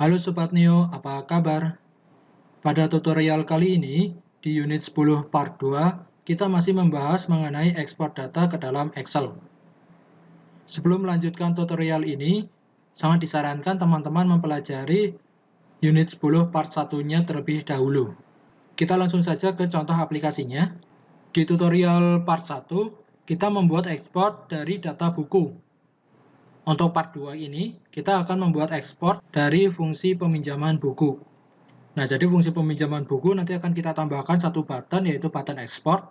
Halo Sobat Neo, apa kabar? Pada tutorial kali ini, di unit 10 part 2, kita masih membahas mengenai ekspor data ke dalam Excel. Sebelum melanjutkan tutorial ini, sangat disarankan teman-teman mempelajari unit 10 part 1-nya terlebih dahulu. Kita langsung saja ke contoh aplikasinya. Di tutorial part 1, kita membuat ekspor dari data buku. Untuk part 2 ini, kita akan membuat ekspor dari fungsi peminjaman buku. Nah, jadi fungsi peminjaman buku nanti akan kita tambahkan satu button, yaitu button ekspor.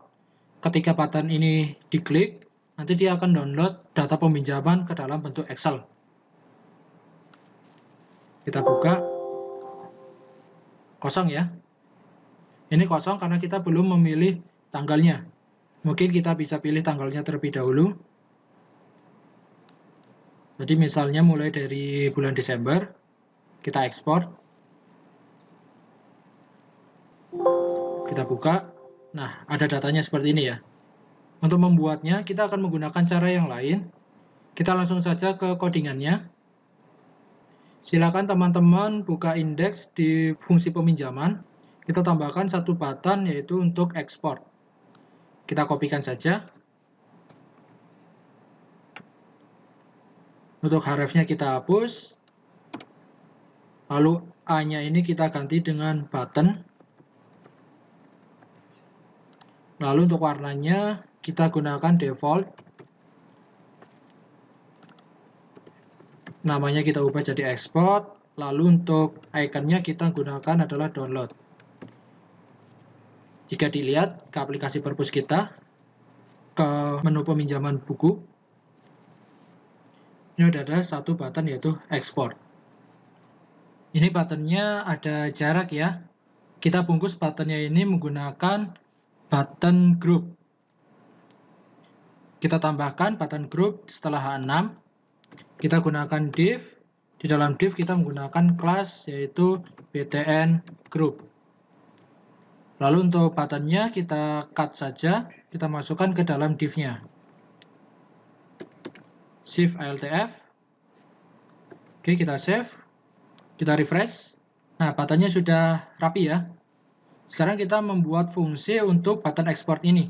Ketika button ini diklik, nanti dia akan download data peminjaman ke dalam bentuk Excel. Kita buka. Kosong ya. Ini kosong karena kita belum memilih tanggalnya. Mungkin kita bisa pilih tanggalnya terlebih dahulu. Jadi misalnya mulai dari bulan Desember, kita ekspor. Kita buka. Nah, ada datanya seperti ini ya. Untuk membuatnya, kita akan menggunakan cara yang lain. Kita langsung saja ke codingannya. Silakan teman-teman buka indeks di fungsi peminjaman. Kita tambahkan satu button, yaitu untuk ekspor. Kita kopikan saja. Untuk href-nya kita hapus. Lalu A-nya ini kita ganti dengan button. Lalu untuk warnanya kita gunakan default. Namanya kita ubah jadi export. Lalu untuk ikonnya kita gunakan adalah download. Jika dilihat ke aplikasi Purpose kita, ke menu peminjaman buku, ini ada satu button yaitu export. Ini buttonnya ada jarak ya. Kita bungkus buttonnya ini menggunakan button group. Kita tambahkan button group setelah H6. Kita gunakan div. Di dalam div kita menggunakan class yaitu btn group. Lalu untuk buttonnya kita cut saja. Kita masukkan ke dalam div-nya. Shift ALTF. Oke, kita save. Kita refresh. Nah, buttonnya sudah rapi ya. Sekarang kita membuat fungsi untuk button export ini.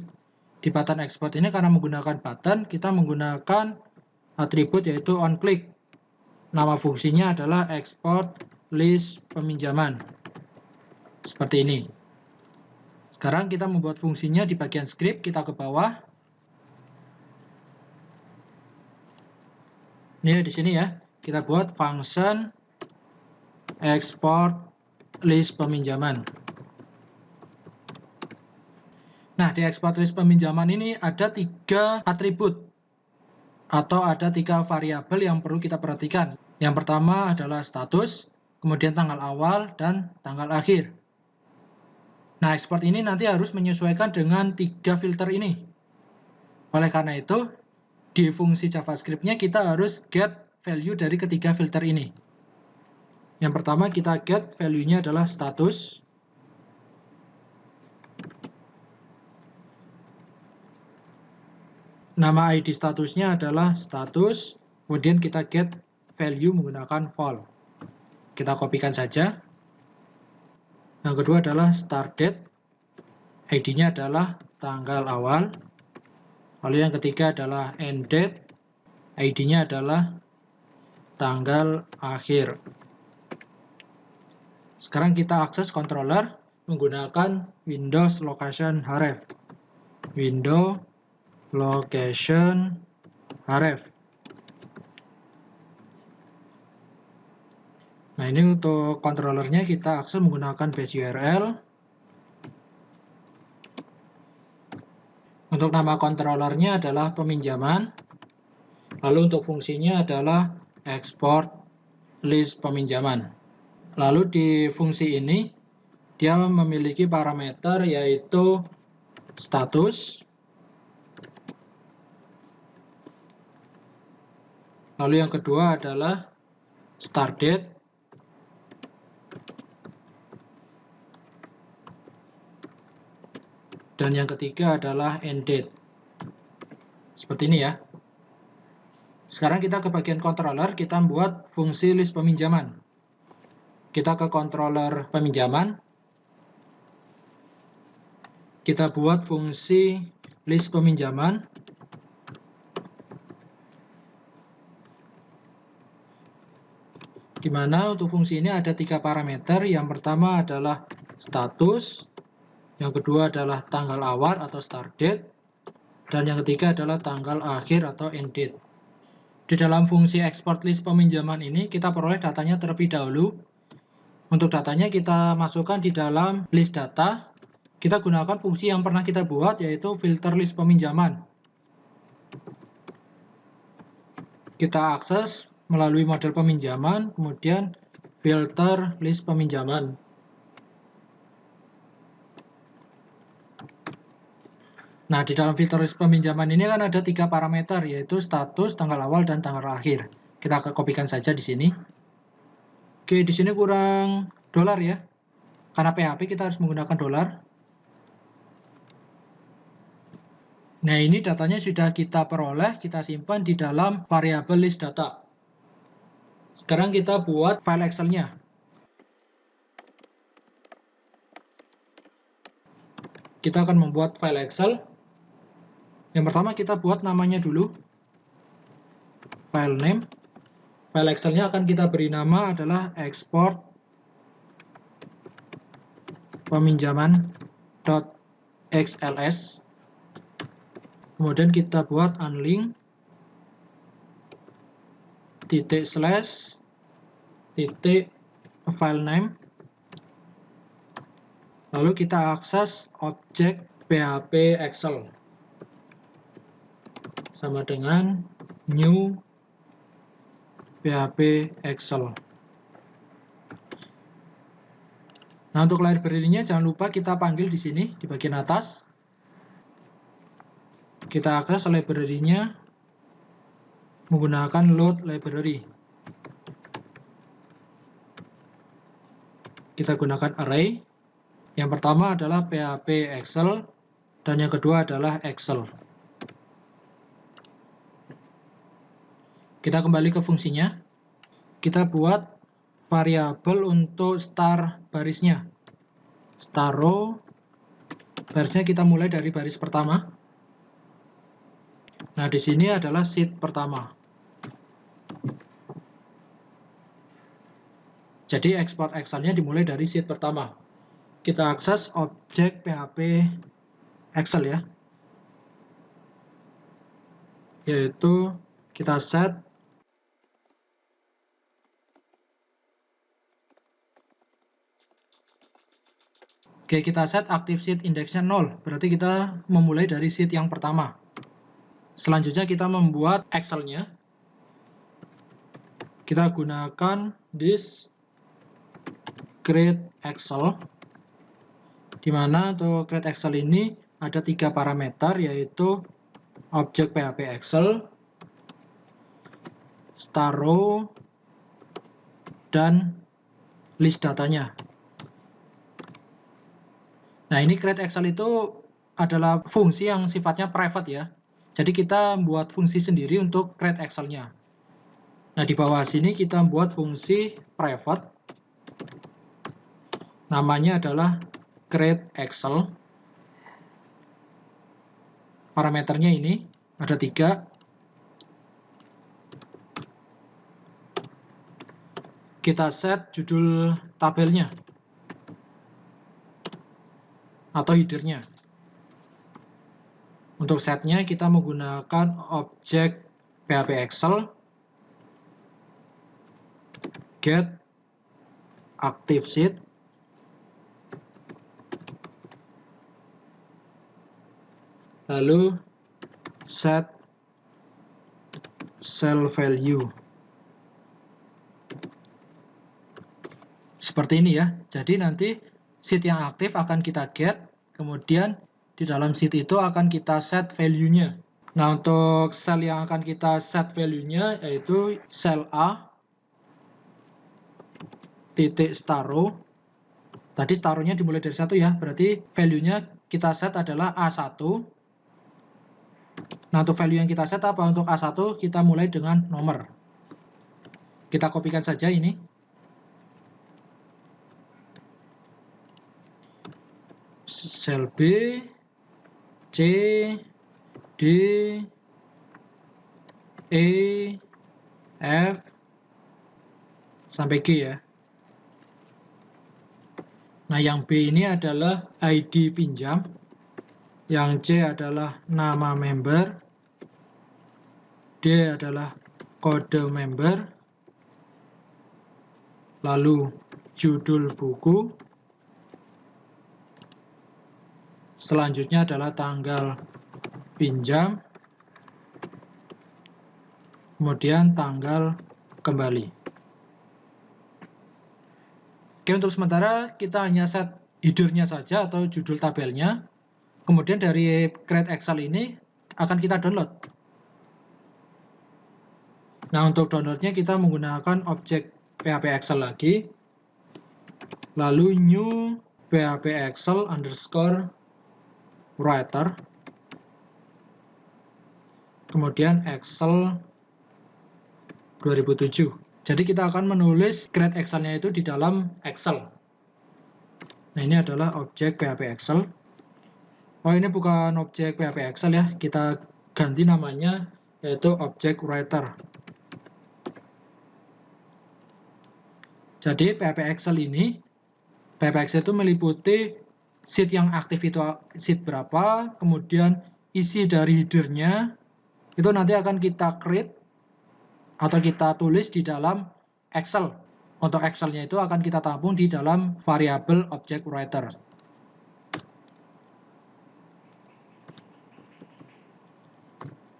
Di button export ini karena menggunakan button, kita menggunakan atribut yaitu onClick. Nama fungsinya adalah export list peminjaman. Seperti ini. Sekarang kita membuat fungsinya di bagian script, kita ke bawah. Ini di sini ya. Kita buat function export list peminjaman. Nah, di export list peminjaman ini ada 3 atribut atau ada 3 variabel yang perlu kita perhatikan. Yang pertama adalah status, kemudian tanggal awal, dan tanggal akhir. Nah, export ini nanti harus menyesuaikan dengan 3 filter ini. Oleh karena itu, di fungsi JavaScript-nya kita harus get value dari ketiga filter ini. Yang pertama kita get value-nya adalah status. Nama ID statusnya adalah status. Kemudian kita get value menggunakan val. Kita kopikan saja. Yang kedua adalah start date. ID-nya adalah tanggal awal. Lalu yang ketiga adalah end date. ID-nya adalah tanggal akhir. Sekarang kita akses controller menggunakan Windows Location href. Windows Location href. Nah, ini untuk controllernya kita akses menggunakan base URL. Untuk nama controllernya adalah peminjaman. Lalu untuk fungsinya adalah export list peminjaman. Lalu di fungsi ini dia memiliki parameter yaitu status. Lalu yang kedua adalah start date. Dan yang ketiga adalah end date. Seperti ini ya. Sekarang kita ke bagian controller, kita membuat fungsi list peminjaman. Kita ke controller peminjaman. Kita buat fungsi list peminjaman. Di mana untuk fungsi ini ada 3 parameter. Yang pertama adalah status, yang kedua adalah tanggal awal atau start date, dan yang ketiga adalah tanggal akhir atau end date. Di dalam fungsi export list peminjaman ini kita peroleh datanya terlebih dahulu. Untuk datanya kita masukkan di dalam list data. Kita gunakan fungsi yang pernah kita buat, yaitu filter list peminjaman. Kita akses melalui model peminjaman, kemudian filter list peminjaman. Nah, di dalam filter list peminjaman ini kan ada 3 parameter, yaitu status, tanggal awal, dan tanggal akhir. Kita akan kopikan saja di sini. Oke, di sini kurang dolar ya. Karena PHP kita harus menggunakan dolar. Nah, ini datanya sudah kita peroleh, kita simpan di dalam variabel list data. Sekarang kita buat file Excel-nya. Kita akan membuat file Excel. Yang pertama kita buat namanya dulu. File name. File Excel-nya akan kita beri nama adalah export peminjaman.xls. Kemudian kita buat unlink /file name. Lalu kita akses objek PHP Excel sama dengan new PHP Excel. Nah, untuk library-nya jangan lupa kita panggil di sini di bagian atas. Kita akses library-nya menggunakan load library. Kita gunakan array. Yang pertama adalah PHP Excel dan yang kedua adalah Excel. Kita kembali ke fungsinya. Kita buat variabel untuk star barisnya. Star row. Barisnya kita mulai dari baris pertama. Nah, di sini adalah sheet pertama. Jadi export Excel-nya dimulai dari sheet pertama. Kita akses objek PHP Excel ya. Yaitu kita set kita set active sheet index-nya 0. Berarti kita memulai dari sheet yang pertama. Selanjutnya kita membuat Excel-nya. Kita gunakan this create Excel, di mana untuk create Excel ini ada 3 parameter, yaitu objek PHP Excel, star row, dan list datanya. Nah, ini create Excel itu adalah fungsi yang sifatnya private ya. Jadi kita buat fungsi sendiri untuk create Excel-nya. Nah, di bawah sini kita buat fungsi private. Namanya adalah create Excel. Parameternya ini ada 3. Kita set judul tabelnya atau header-nya. Untuk setnya kita menggunakan objek PHP Excel get active sheet lalu set cell value. Seperti ini ya. Jadi nanti sheet yang aktif akan kita get, kemudian di dalam sheet itu akan kita set value-nya. Nah, untuk cell yang akan kita set value-nya yaitu cell A titik star row. Tadi star row-nya dimulai dari 1 ya, berarti value-nya kita set adalah A1. Nah, untuk value yang kita set apa? Untuk A1 kita mulai dengan nomor. Kita kopikan saja ini. sel B, C, D, E, F, sampai G ya. Nah, yang B ini adalah ID pinjam, yang C adalah nama member, D adalah kode member, lalu judul buku, selanjutnya adalah tanggal pinjam, kemudian tanggal kembali. Oke, untuk sementara kita hanya set header-nya saja atau judul tabelnya. Kemudian dari Create Excel ini akan kita download. Nah, untuk downloadnya kita menggunakan objek PHP Excel lagi. Lalu new PHP Excel underscore writer. Kemudian Excel 2007. Jadi kita akan menulis Create Excel-nya itu di dalam Excel. Nah, ini adalah objek PHP Excel. Oh, ini bukan objek PHP Excel ya. Kita ganti namanya yaitu objek writer. Jadi PHP Excel itu meliputi sheet yang aktif itu sheet berapa, kemudian isi dari header-nya itu nanti akan kita create atau kita tulis di dalam Excel. Untuk Excel-nya itu akan kita tampung di dalam variabel object writer.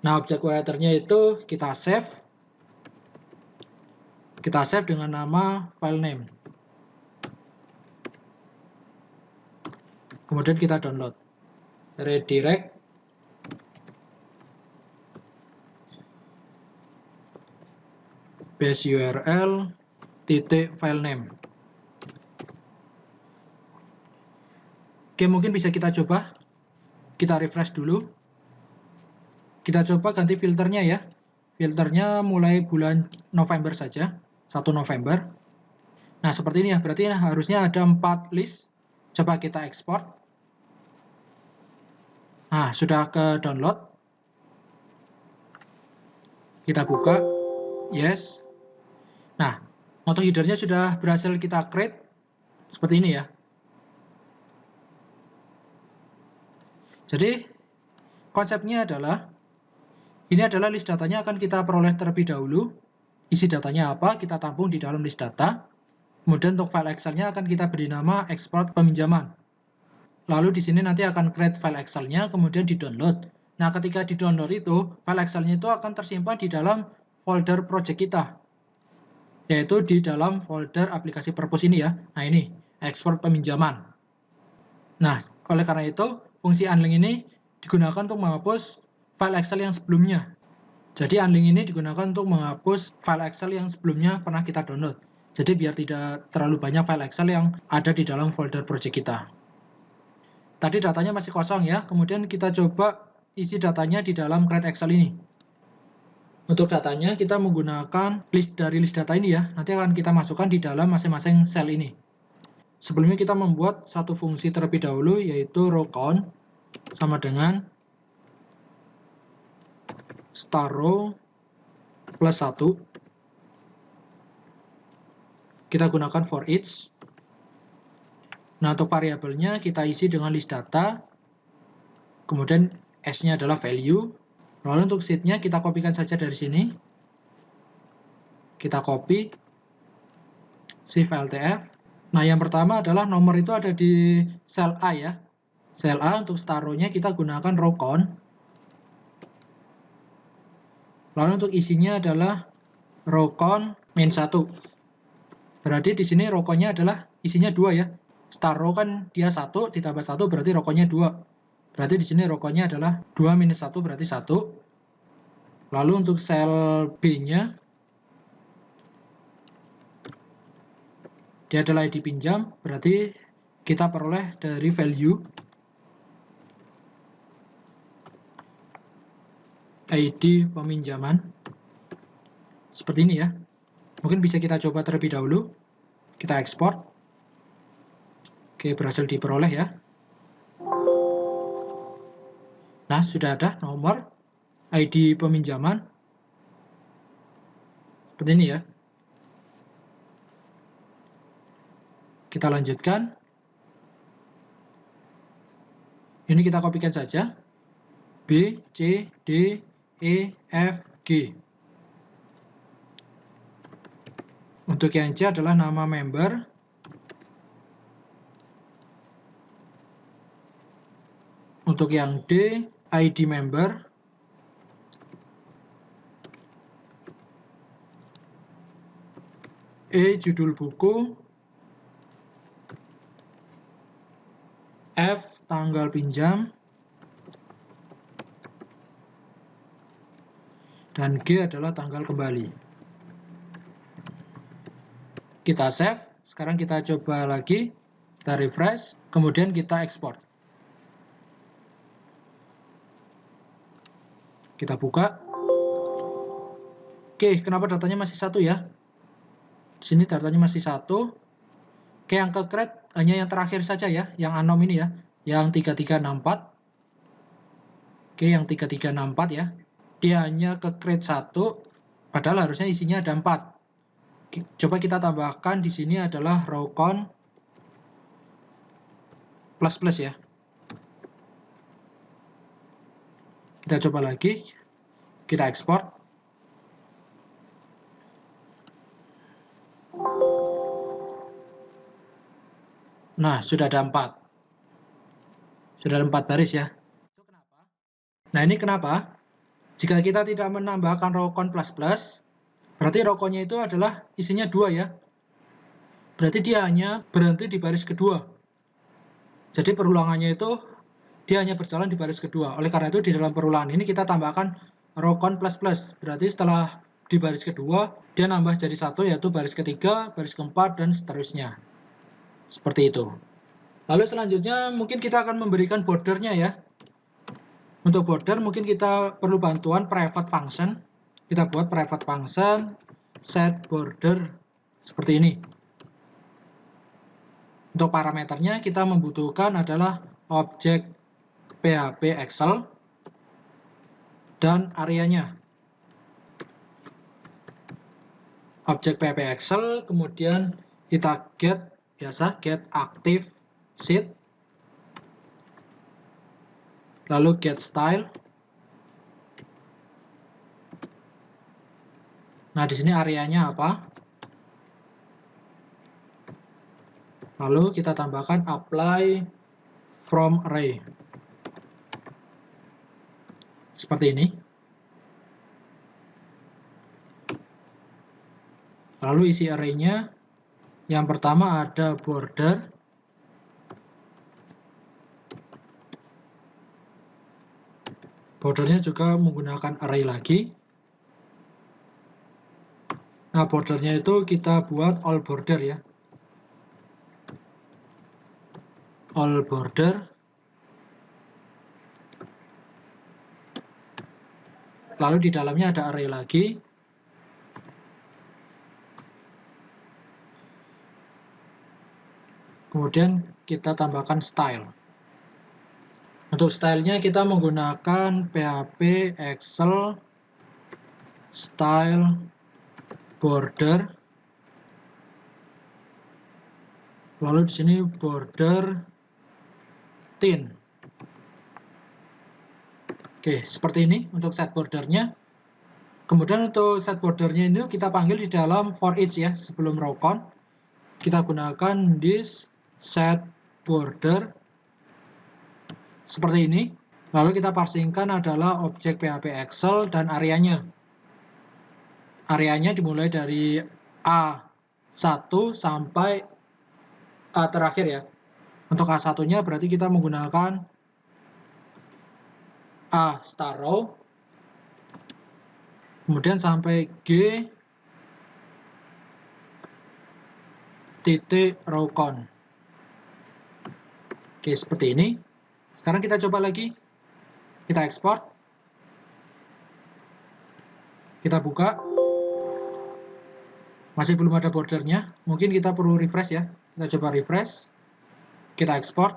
Nah, object writer-nya itu kita save. Kita save dengan nama file name. Kemudian kita download. Redirect base URL titik file name. Oke, mungkin bisa kita coba. Kita refresh dulu. Kita coba ganti filternya ya. Filternya mulai bulan November saja. 1 November. Nah, seperti ini ya. Berarti harusnya ada 4 list. Coba kita ekspor. Nah, sudah ke download. Kita buka. Yes. Nah, untuk header-nya sudah berhasil kita create. Seperti ini ya. Jadi, konsepnya adalah, ini adalah list datanya akan kita peroleh terlebih dahulu. Isi datanya apa, kita tampung di dalam list data. Kemudian untuk file Excel-nya akan kita beri nama export peminjaman. Lalu di sini nanti akan create file Excel-nya, kemudian di-download. Nah, ketika di-download itu, file Excel-nya itu akan tersimpan di dalam folder project kita. Yaitu di dalam folder aplikasi purpose ini ya. Nah, ini, export peminjaman. Nah, oleh karena itu, fungsi unlink ini digunakan untuk menghapus file Excel yang sebelumnya. Jadi unlink ini digunakan untuk menghapus file Excel yang sebelumnya pernah kita download. Jadi biar tidak terlalu banyak file Excel yang ada di dalam folder project kita. Tadi datanya masih kosong ya, kemudian kita coba isi datanya di dalam Create Excel ini. Untuk datanya kita menggunakan list dari list data ini ya, nanti akan kita masukkan di dalam masing-masing sel ini. Sebelumnya kita membuat satu fungsi terlebih dahulu, yaitu row count sama dengan star row plus 1. Kita gunakan for each. Nah, untuk variabelnya kita isi dengan list data. Kemudian S-nya adalah value. Lalu untuk sheet-nya kita kopikan saja dari sini. Kita copy. Shift LTF. Nah, yang pertama adalah nomor itu ada di sel A ya. Sel A untuk star row-nya kita gunakan row count. Lalu untuk isinya adalah row count min 1. Berarti di sini row count-nya adalah isinya 2 ya. Star row kan dia 1 ditambah 1 berarti row count-nya 2. Berarti di sini row count-nya adalah 2 minus 1 berarti 1. Lalu untuk sel B-nya dia adalah ID pinjam, berarti kita peroleh dari value ID peminjaman. Seperti ini ya. Mungkin bisa kita coba terlebih dahulu. Kita ekspor. Oke, berhasil diperoleh ya. Nah, sudah ada nomor ID peminjaman. Seperti ini ya. Kita lanjutkan. Ini kita kopikan saja. B, C, D, E, F, G. Untuk yang C adalah nama member. Untuk yang D, ID member. E, judul buku. F, tanggal pinjam. Dan G adalah tanggal kembali. Kita save. Sekarang kita coba lagi. Kita refresh. Kemudian kita ekspor. Kita buka. Oke, kenapa datanya masih 1 ya? Di sini datanya masih 1. Oke, yang ke create hanya yang terakhir saja ya, yang anom ini ya, yang 3364. Oke, yang 3364 ya. Dia hanya ke create 1, padahal harusnya isinya ada 4. Oke, coba kita tambahkan di sini adalah row count plus ya. Kita coba lagi. Kita ekspor. Nah, sudah ada 4. Sudah ada 4 baris ya. Itu kenapa? Nah, ini kenapa? Jika kita tidak menambahkan row count plus, berarti row count-nya itu adalah isinya 2 ya. Berarti dia hanya berhenti di baris kedua. Jadi perulangannya itu dia hanya berjalan di baris kedua. Oleh karena itu di dalam perulangan ini kita tambahkan row count plus. Berarti setelah di baris kedua, dia nambah jadi 1 yaitu baris ketiga, baris keempat, dan seterusnya. Seperti itu. Lalu selanjutnya mungkin kita akan memberikan bordernya ya. Untuk border mungkin kita perlu bantuan private function. Kita buat private function set border seperti ini. Untuk parameternya kita membutuhkan adalah objek PHP Excel dan areanya. Objek PHP Excel, kemudian kita get active sheet, lalu get style. Nah, di sini areanya apa? Lalu kita tambahkan apply from array. Seperti ini. Lalu isi array-nya, yang pertama ada border. Bordernya juga menggunakan array lagi. Nah, bordernya itu kita buat all border ya. All border. Lalu di dalamnya ada array lagi. Kemudian kita tambahkan style. Untuk stylenya kita menggunakan PHP Excel style border. Lalu di sini border thin. Oke, seperti ini untuk set bordernya. Kemudian untuk set bordernya ini kita panggil di dalam for each ya, sebelum row count. Kita gunakan this set border seperti ini. Lalu kita parsingkan adalah objek PHP Excel dan areanya. Areanya dimulai dari A1 sampai A terakhir ya. Untuk A1-nya berarti kita menggunakan A star row. Kemudian sampai G titik row count. Oke, seperti ini. Sekarang kita coba lagi. Kita ekspor. Kita buka. Masih belum ada bordernya. Mungkin kita perlu refresh ya. Kita coba refresh. Kita ekspor.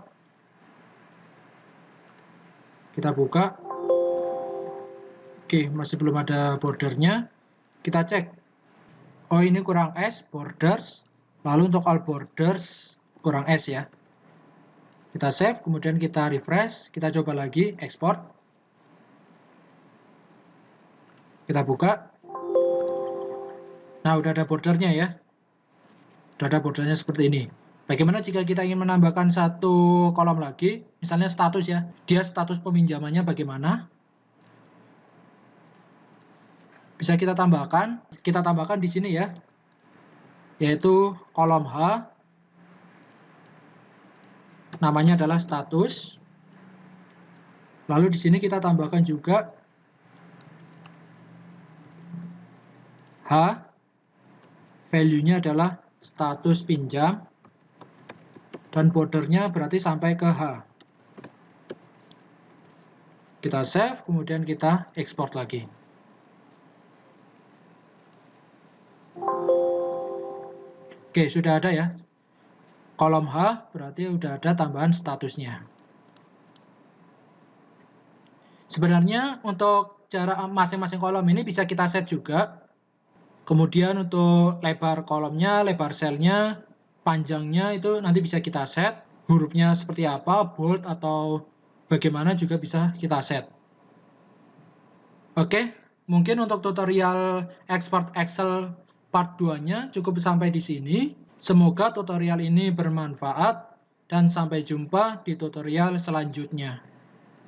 Kita buka. Oke, masih belum ada bordernya. Kita cek. Oh, ini kurang S, borders. Lalu untuk all borders kurang S ya. Kita save, kemudian kita refresh. Kita coba lagi, export. Kita buka. Nah, udah ada bordernya ya. Udah ada bordernya seperti ini. Bagaimana jika kita ingin menambahkan satu kolom lagi, misalnya status ya. Dia status peminjamannya bagaimana? Bisa kita tambahkan di sini ya. Yaitu kolom H. Namanya adalah status. Lalu di sini kita tambahkan juga H. Value-nya adalah status pinjam. Dan bordernya berarti sampai ke H. Kita save, kemudian kita export lagi. Oke, sudah ada ya. Kolom H berarti sudah ada tambahan statusnya. Sebenarnya untuk jarak masing-masing kolom ini bisa kita set juga. Kemudian untuk lebar kolomnya, lebar selnya, panjangnya itu nanti bisa kita set. Hurufnya seperti apa, bold atau bagaimana juga bisa kita set. Oke, mungkin untuk tutorial export Excel part 2-nya cukup sampai di sini. Semoga tutorial ini bermanfaat dan sampai jumpa di tutorial selanjutnya.